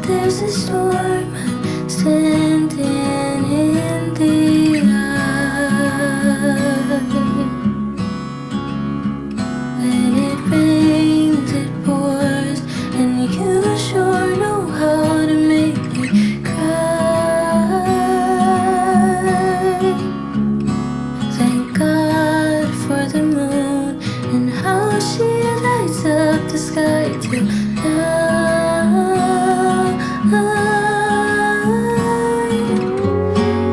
There's a storm, I'm standing in the eye. When it rains, it pours, and you sure know how to make me cry. Thank God for the moon and how she lights up the sky tonight.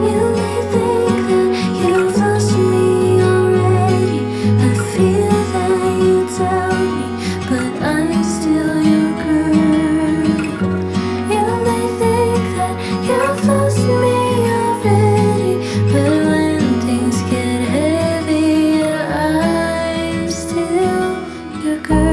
You may think that you've lost me already. I feel that you tell me, but I'm still your girl. You may think that you've lost me already, but when things get heavy, I'm still your girl.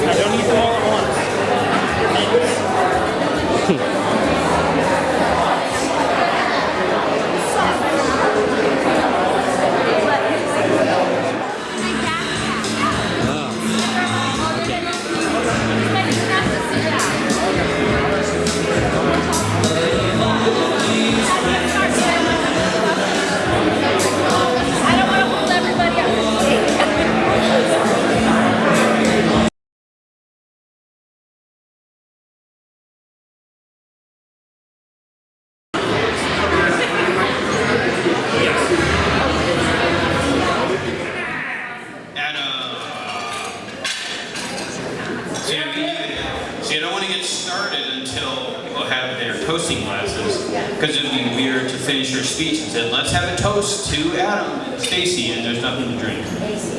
I don't need them all at once. So you don't want to get started until people have their toasting glasses, because it'd be weird to finish your speech and say, let's have a toast to Adam and Stacie, and there's nothing to drink.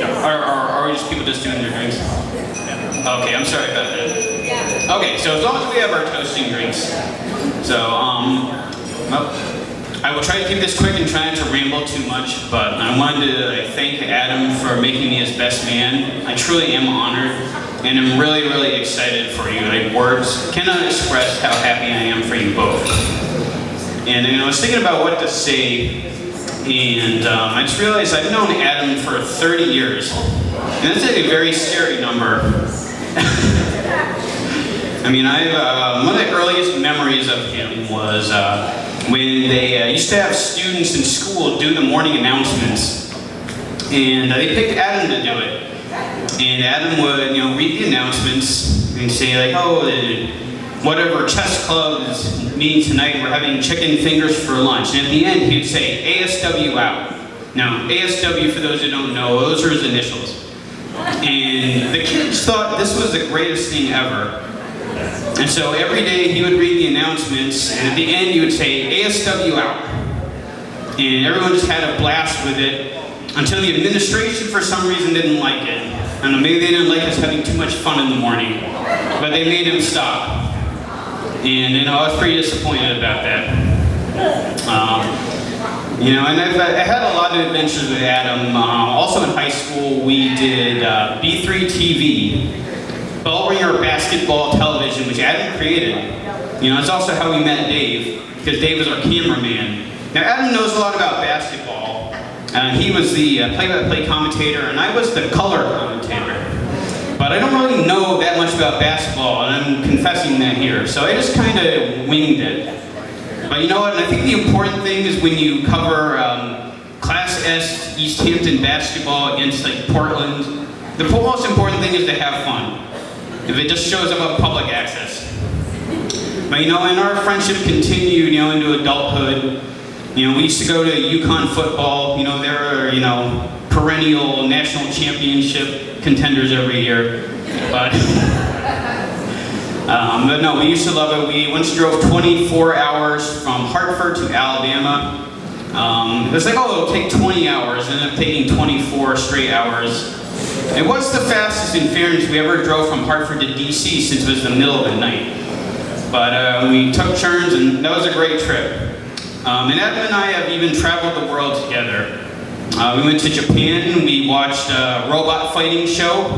Are just people just doing their drinks? Okay, I'm sorry about that. Okay, so as long as we have our toasting drinks. So, I will try to keep this quick and try not to ramble too much, but I wanted to thank Adam for making me his best man. I truly am honored, and I'm really, really excited for you. Words cannot express how happy I am for you both. And I was thinking about what to say, and I just realized I've known Adam for 30 years, and that's a very scary number. I mean, one of the earliest memories of him was when they used to have students in school do the morning announcements, and they picked Adam to do it. And Adam would, read the announcements and say like, oh, whatever chess club is meeting tonight, we're having chicken fingers for lunch. And at the end, he'd say, ASW out. Now, ASW, for those who don't know, those are his initials. And the kids thought this was the greatest thing ever. And so every day he would read the announcements, and at the end he would say, ASW out. And everyone just had a blast with it, until the administration for some reason didn't like it. I don't know, maybe they didn't like us having too much fun in the morning, but they made him stop. And I was pretty disappointed about that. And I had a lot of adventures with Adam. Also in high school, we did B3 TV, bell ringer basketball television, which Adam created. It's also how we met Dave, because Dave was our cameraman. Now Adam knows a lot about basketball. He was the play-by-play commentator, and I was the color commentator. But I don't really know that much about basketball, and I'm confessing that here. So I just kind of winged it. But you know what? I think the important thing is when you cover Class S East Hampton basketball against Portland, the most important thing is to have fun. If it just shows up on public access. But and our friendship continued, into adulthood. We used to go to UConn football. There are, perennial national championship contenders every year. But no, we used to love it. We once drove 24 hours from Hartford to Alabama. It was like, oh, it'll take 20 hours, and ended up taking 24 straight hours. It was the fastest, in fairness, we ever drove from Hartford to DC since it was the middle of the night. But we took turns, and that was a great trip. And Adam and I have even traveled the world together. We went to Japan, we watched a robot fighting show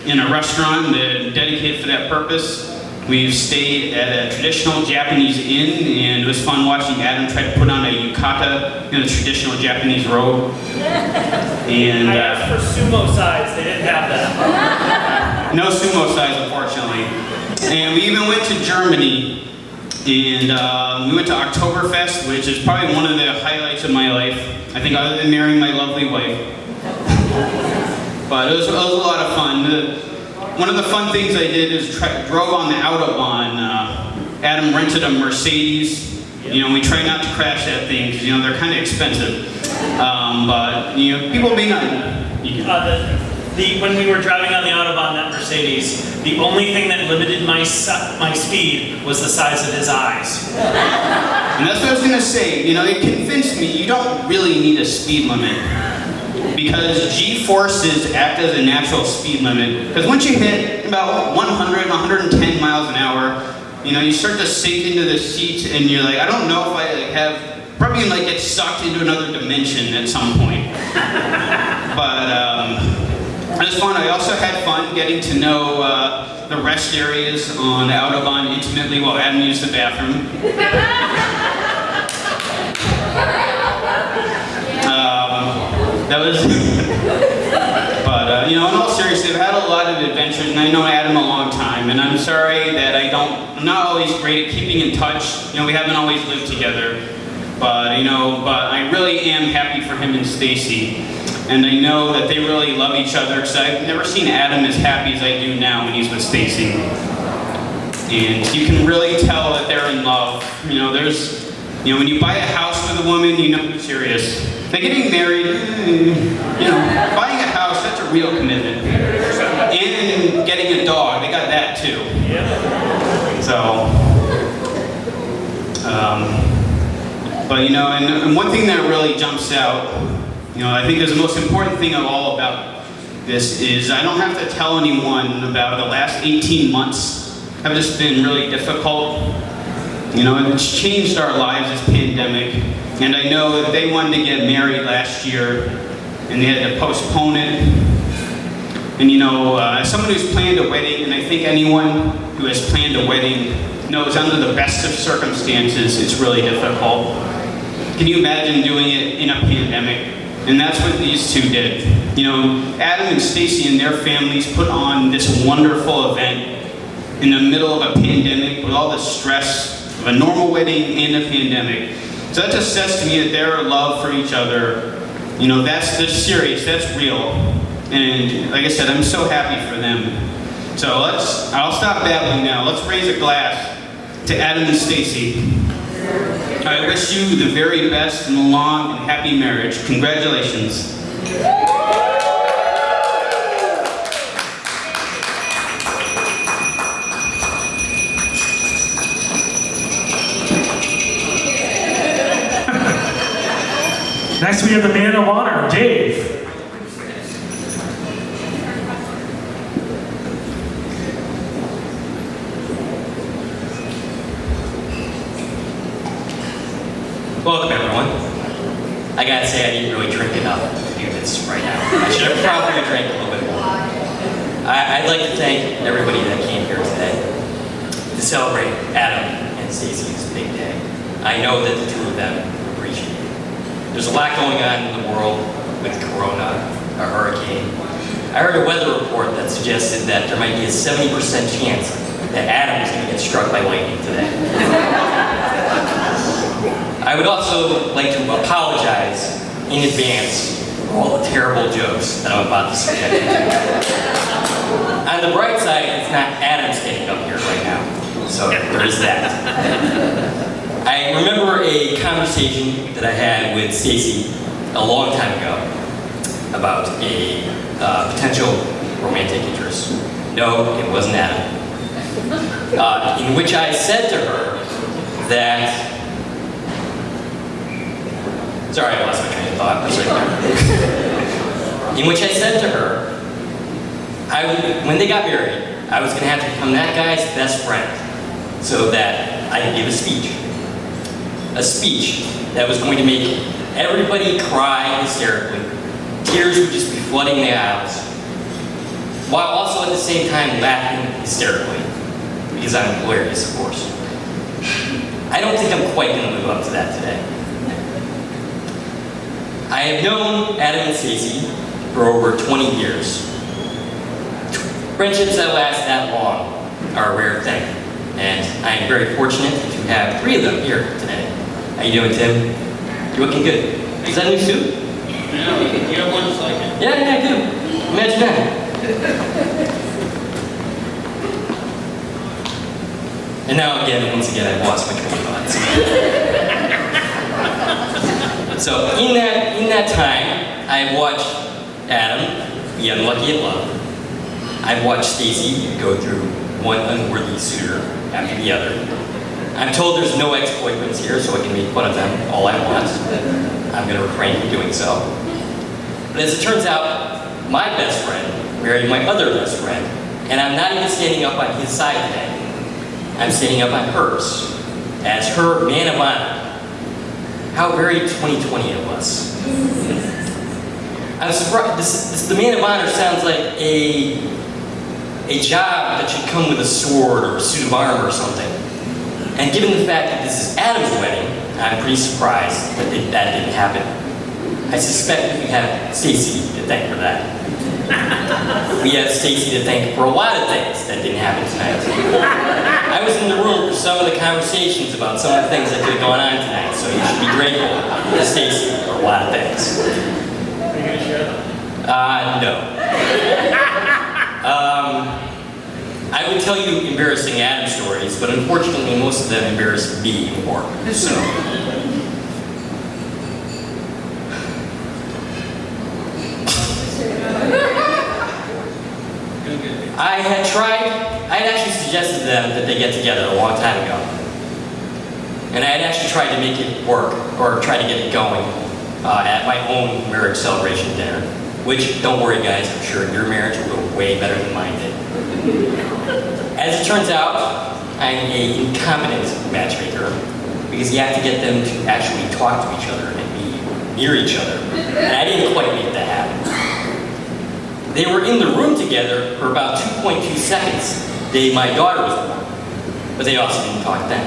in a restaurant dedicated for that purpose. We've stayed at a traditional Japanese inn, and it was fun watching Adam try to put on a yukata, the traditional Japanese robe. And I asked for sumo size, they didn't have that. No sumo size, unfortunately. And we even went to Germany, and we went to Oktoberfest, which is probably one of the highlights of my life. I think other than marrying my lovely wife. But it was a lot of fun. One of the fun things I did is drove on the Autobahn. Adam rented a Mercedes. You know, we try not to crash that thing because, you know, they're kind of expensive. But, you know, people may not. When we were driving on the Autobahn, that Mercedes, the only thing that limited my speed was the size of his eyes. And that's what I was going to say. You know, it convinced me you don't really need a speed limit. Because G-forces act as a natural speed limit. Because once you hit about 100, 110 miles an hour, you know, you start to sink into the seat and you're like, I don't know if I probably gonna get sucked into another dimension at some point. But it was fun. I also had fun getting to know the rest areas on the Autobahn intimately while Adam used the bathroom. That was, but you know, in all seriousness, I've had a lot of adventures, and I know Adam a long time, and I'm sorry that I'm not always great at keeping in touch. You know, we haven't always lived together, but you know, but I really am happy for him and Stacie, and I know that they really love each other, because I've never seen Adam as happy as I do now when he's with Stacie, and you can really tell that they're in love. You know, you know, when you buy a house with a woman, you know you're serious. Now, getting married, you know, buying a house, that's a real commitment. And getting a dog, they got that too. So, but you know, and one thing that really jumps out, you know, I think is the most important thing of all about this is I don't have to tell anyone about the last 18 months have just been really difficult. You know, and it's changed our lives, this pandemic. And I know that they wanted to get married last year, and they had to postpone it. And you know, as someone who's planned a wedding, and I think anyone who has planned a wedding knows under the best of circumstances, it's really difficult. Can you imagine doing it in a pandemic? And that's what these two did. You know, Adam and Stacie and their families put on this wonderful event in the middle of a pandemic with all the stress of a normal wedding and a pandemic. So that just says to me that their love for each other, you know, that's serious, that's real. And like I said, I'm so happy for them. So I'll stop babbling now. Let's raise a glass to Adam and Stacie. I wish you the very best in a long and happy marriage. Congratulations. Next we have the man of honor, Dave. Welcome everyone. I gotta say I didn't really drink enough to do this right now. I should have probably drank a little bit more. I'd like to thank everybody that came here today to celebrate Adam and Stacie's big day. I know that the two of them appreciate it. There's a lot going on in the world with Corona, a hurricane. I heard a weather report that suggested that there might be a 70% chance that Adam is going to get struck by lightning today. I would also like to apologize in advance for all the terrible jokes that I'm about to subject you to. On the bright side, it's not Adam standing up here right now, so there is that. I remember a conversation that I had with Stacie a long time ago about a potential romantic interest. No, it wasn't Adam. In which I said to her that, sorry, I lost my train of thought. In which I said to her, when they got married, I was going to have to become that guy's best friend so that I could give a speech. A speech that was going to make everybody cry hysterically. Tears would just be flooding the aisles, while also at the same time laughing hysterically, because I'm hilarious, of course. I don't think I'm quite going to live up to that today. I have known Adam and Stacie for over 20 years. Friendships that last that long are a rare thing, and I am very fortunate to have 3 of them here today. How you doing, Tim? You looking good. Is that a new suit? Yeah, you have one just like it. Yeah, I do. Imagine that. And now again, once again, I've lost my train of thought. So in that time, I've watched Adam be unlucky in love. I've watched Stacie go through one unworthy suitor after the other. I'm told there's no ex-boyfriends here, so I can make fun of them all I want. I'm going to refrain from doing so. But as it turns out, my best friend married my other best friend, and I'm not even standing up on his side today. I'm standing up on hers, as her man of honor. How very 2020 it was. I'm surprised, the man of honor sounds like a job that should come with a sword or a suit of armor or something. And given the fact that this is Adam's wedding, I'm pretty surprised that that didn't happen. I suspect we have Stacie to thank for that. We have Stacie to thank for a lot of things that didn't happen tonight. I was in the room for some of the conversations about some of the things that could have gone on tonight, so you should be grateful to Stacie for a lot of things. Are you going to share them? No. I would tell you embarrassing Adam stories, but unfortunately most of them embarrass me more. So. I had actually suggested to them that they get together a long time ago. And I had actually tried to make it work, or try to get it going, at my own marriage celebration dinner. Which, don't worry guys, I'm sure your marriage will go way better than mine did. As it turns out, I'm an incompetent matchmaker, because you have to get them to actually talk to each other and be near each other. And I didn't quite make that happen. They were in the room together for about 2.2 seconds the day my daughter was born, but they also didn't talk then.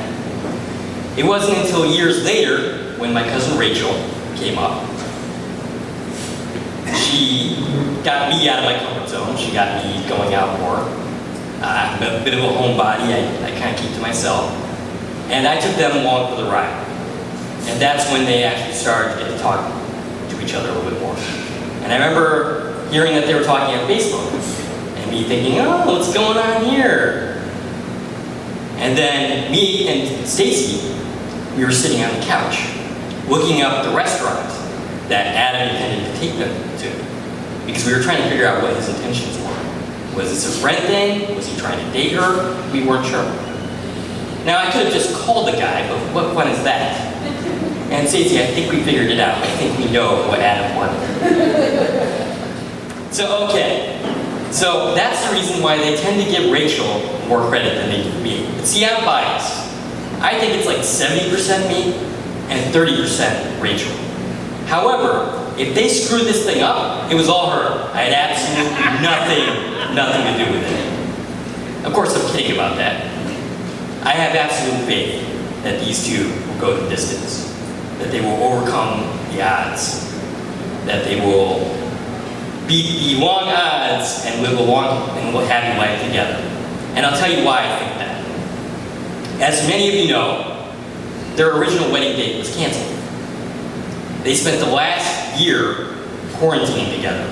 It wasn't until years later, when my cousin Rachel came up, she got me out of my comfort zone. She got me going out more. I'm a bit of a homebody. I kind of keep to myself. And I took them along for the ride. And that's when they actually started to get to talk to each other a little bit more. And I remember hearing that they were talking on Facebook, and me thinking, oh, what's going on here? And then me and Stacie, we were sitting on the couch, looking up the restaurant that Adam intended to take them to, because we were trying to figure out what his intentions were. Was this a friend thing? Was he trying to date her? We weren't sure. Now, I could have just called the guy, but what fun is that? And Stacie, I think we figured it out. I think we know what Adam wanted. So, okay. So, that's the reason why they tend to give Rachel more credit than they give me. But see, I'm biased. I think it's like 70% me and 30% Rachel. However, if they screwed this thing up, it was all her. I had absolutely nothing to do with it. Of course, I'm kidding about that. I have absolute faith that these two will go the distance, that they will overcome the odds, that they will beat the long odds and live a long and happy life together. And I'll tell you why I think that. As many of you know, their original wedding date was canceled. They spent the last year quarantining together.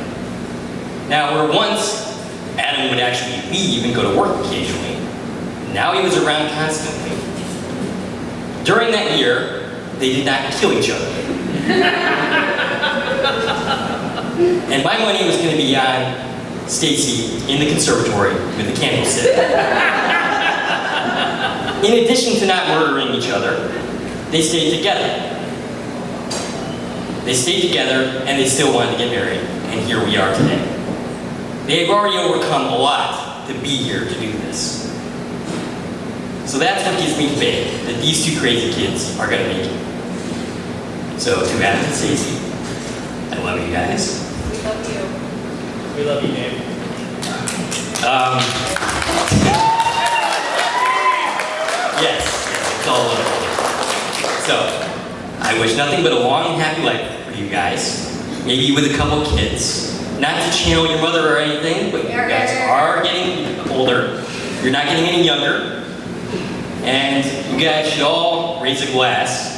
Now, where once Adam would actually leave and go to work occasionally, now he was around constantly. During that year, they did not kill each other. And my money was going to be on Stacie in the conservatory with a candlestick. In addition to not murdering each other, they stayed together. They stayed together and they still wanted to get married. And here we are today. They have already overcome a lot to be here to do this. So that's what gives me faith that these two crazy kids are going to make it. So to Adam and Stacie, I love you guys. We love you. We love you, Dave. Yes, it's all wonderful. So, I wish nothing but a long and happy life for you guys. Maybe with a couple kids. not to channel your mother or anything, but you guys are getting older. You're not getting any younger. And you guys should all raise a glass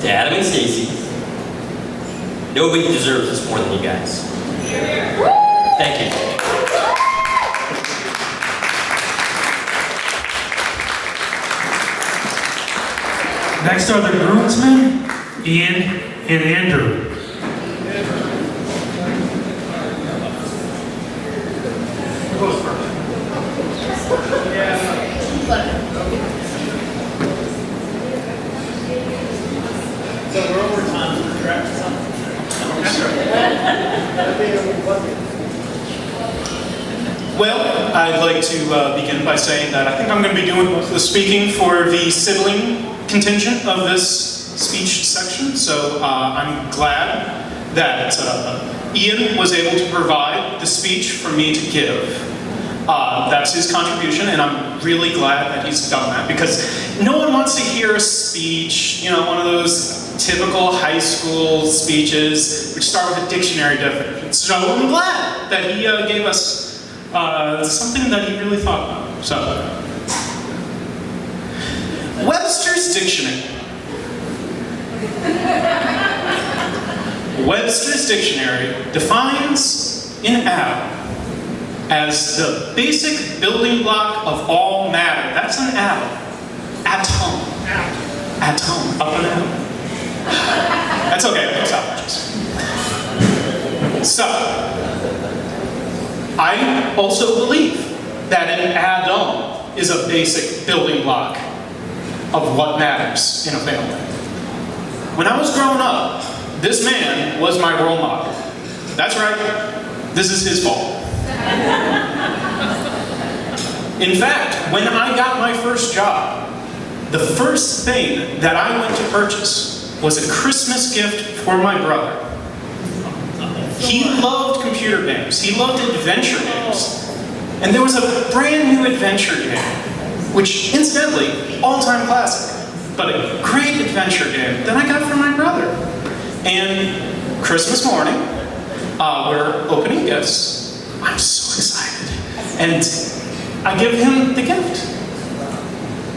to Adam and Stacie. Nobody deserves this more than you guys. Thank you. Next are the groomsmen, Ian and Andrew. So we're over time, correct? Well, I'd like to begin by saying that I think I'm going to be doing the speaking for the sibling contingent of this speech section. So I'm glad that Ian was able to provide the speech for me to give. That's his contribution, and I'm really glad that he's done that, because no one wants to hear a speech, you know, one of those typical high school speeches which start with a dictionary definition. So I'm glad that he gave us something that he really thought about. So, Webster's Dictionary. Webster's Dictionary defines an atom as the basic building block of all matter. That's an atom. Atom. Atom. Up and out. That's okay, no stoppages. So, I also believe that an atom is a basic building block of what matters in a family. When I was growing up, this man was my role model. That's right, this is his fault. In fact, when I got my first job, the first thing that I went to purchase was a Christmas gift for my brother. He loved computer games. He loved adventure games. And there was a brand new adventure game, which incidentally, all-time classic, but a great adventure game that I got for my brother. And Christmas morning, we're opening gifts. I'm so excited. And I give him the gift.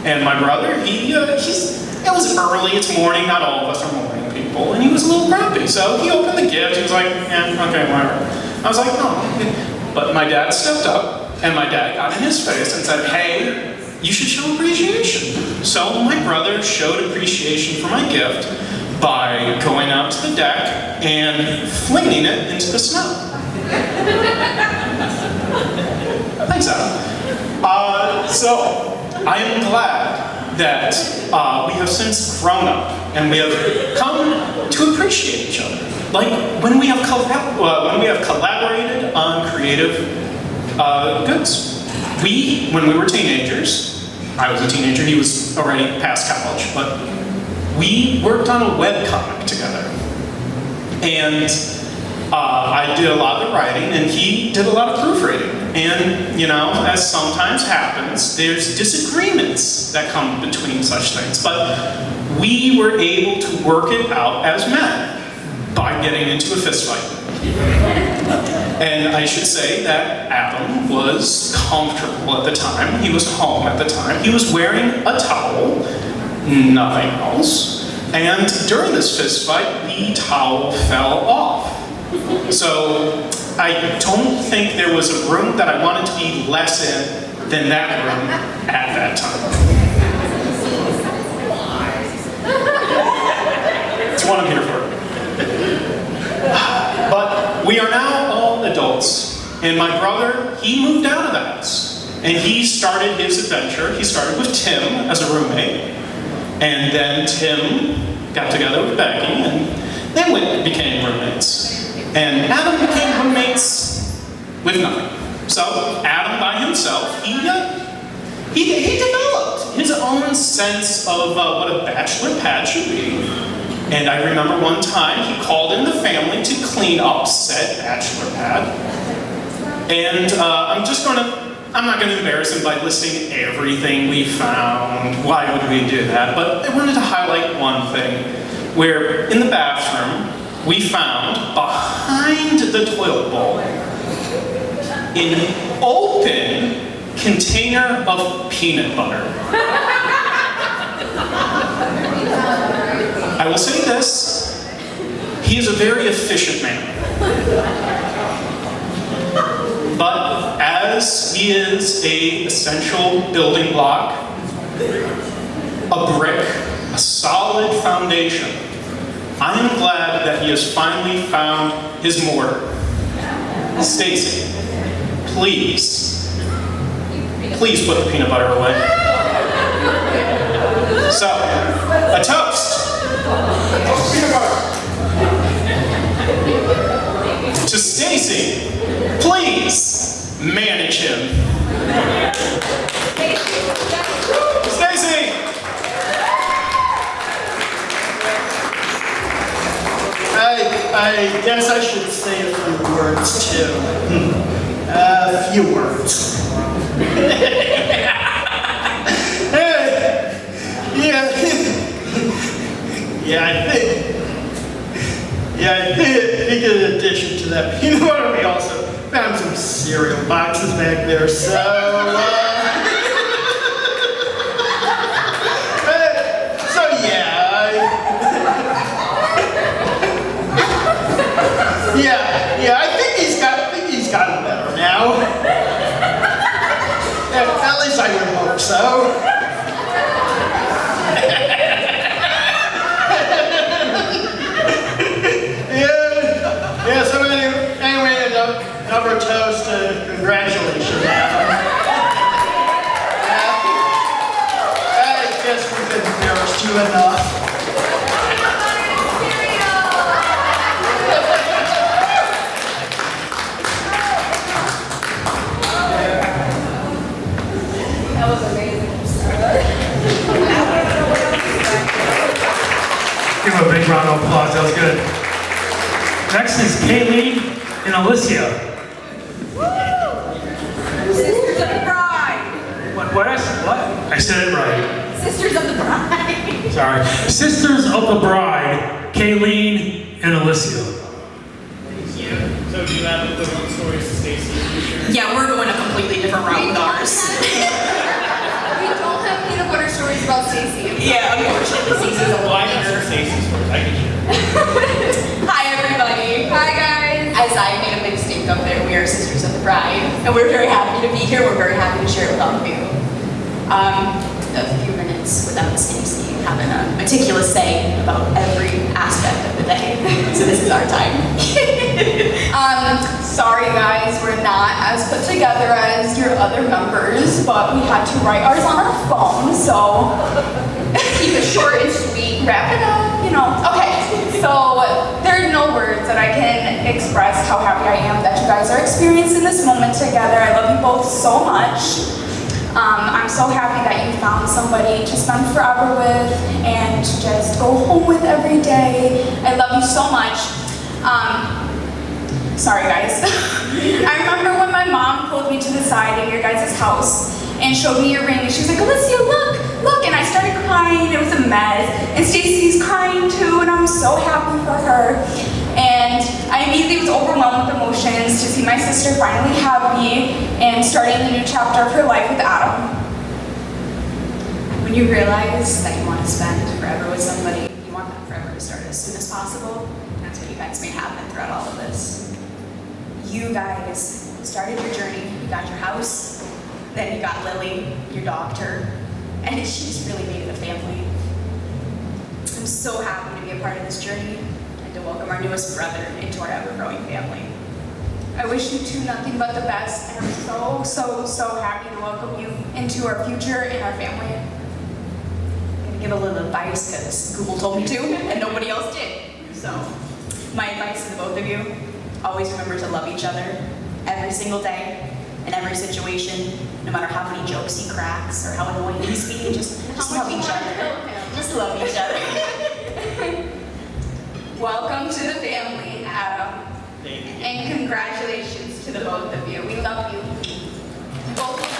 And my brother, it was early, it's morning, not all of us are morning people, and he was a little grumpy. So he opened the gift, he was like, okay, whatever. I was like, no. But my dad stepped up, and my dad got in his face and said, hey, you should show appreciation. So my brother showed appreciation for my gift by going out to the deck and flinging it into the snow. Thanks, Adam. So I am glad that we have since grown up and we have come to appreciate each other. Like when we have collaborated on creative goods. When we were teenagers, I was a teenager, he was already past college, but we worked on a webcomic together. And I did a lot of the writing and he did a lot of proofreading. And, you know, as sometimes happens, there's disagreements that come between such things. But we were able to work it out as men by getting into a fist fight. And I should say that Adam was comfortable at the time. He was home at the time. He was wearing a towel, nothing else. And during this fist fight, the towel fell off. So I don't think there was a room that I wanted to be less in than that room at that time. That's what I'm here for. But we are now all adults, and my brother, he moved out of the house, and he started his adventure. He started with Tim as a roommate, and then Tim got together with Becky, and then we became roommates. And Adam became roommates with nothing. So Adam by himself, he developed his own sense of what a bachelor pad should be. And I remember one time he called in the family to clean up said bachelor pad. And I'm not going to embarrass him by listing everything we found. Why would we do that? But I wanted to highlight one thing, where in the bathroom, we found behind the toilet bowl an open container of peanut butter. I will say this, he is a very efficient man. But as he is an essential building block, a brick, a solid foundation, I am glad that he has finally found his mortar. Stacie, please put the peanut butter away. So, a toast. Peanut butter. To Stacie, please manage him. Stacie! I guess I should say a few words too. A few words. I think in addition to that peanut butter, we also found some cereal boxes back there, so, I think he's gotten better now. At least I would hope so. So anyway, another toast to congratulations, Adam. I guess we've embarrassed you enough. That was amazing. Give him a big round of applause. That was good. Next is Kayleen and Alicia. Sisters of the Bride. What? I said it right. Sisters of the Bride. Sorry. Sisters of the Bride, Kayleen and Alicia. So do you have equivalent stories to Stacie? Yeah, we're going a completely different route with ours. We don't have peanut butter stories about Stacie. Yeah, unfortunately, Stacie's a Well, I little have some later. Stacie stories I can share. Hi, everybody. Hi guys. As I made a big stink up there, we are Sisters of the Bride, and we're very happy to be here. We're very happy to share it with all of you. A few minutes without Stacie having a meticulous say about every aspect of the day. So this is our time. Sorry guys, we're not as put together as your other members, but we had to write ours on our phone, so keep it short and sweet, wrap it up, you know. Okay, so there are no words that I can express how happy I am that you guys are experiencing this moment together. I love you both so much. I'm so happy that you found somebody to spend forever with and to just go home with every day. I love you so much. Sorry guys. I remember when my mom pulled me to the side in your guys' house and showed me your ring, and she was like, Alicia, look, and I started crying. It was a mess, and Stacie's crying too, and I'm so happy for her. And I immediately was overwhelmed with emotions to see my sister finally happy and starting the new chapter of her life with Adam. When you realize that you want to spend forever with somebody, you want that forever to start as soon as possible. That's what you guys made happen throughout all of this. You guys started your journey. You got your house, then you got Lily, your doctor, and she just really made it a family. I'm so happy to be a part of this journey and to welcome our newest brother into our ever-growing family. I wish you two nothing but the best, and I'm so happy to welcome you into our future and our family. I'm gonna give a little advice because Google told me to, and nobody else did. So, my advice to the both of you: always remember to love each other every single day, in every situation, no matter how many jokes he cracks or how annoying he's being. Just love each other. Just love each other. Welcome to the family, Adam. And congratulations to the both of you. We love you. Both of you.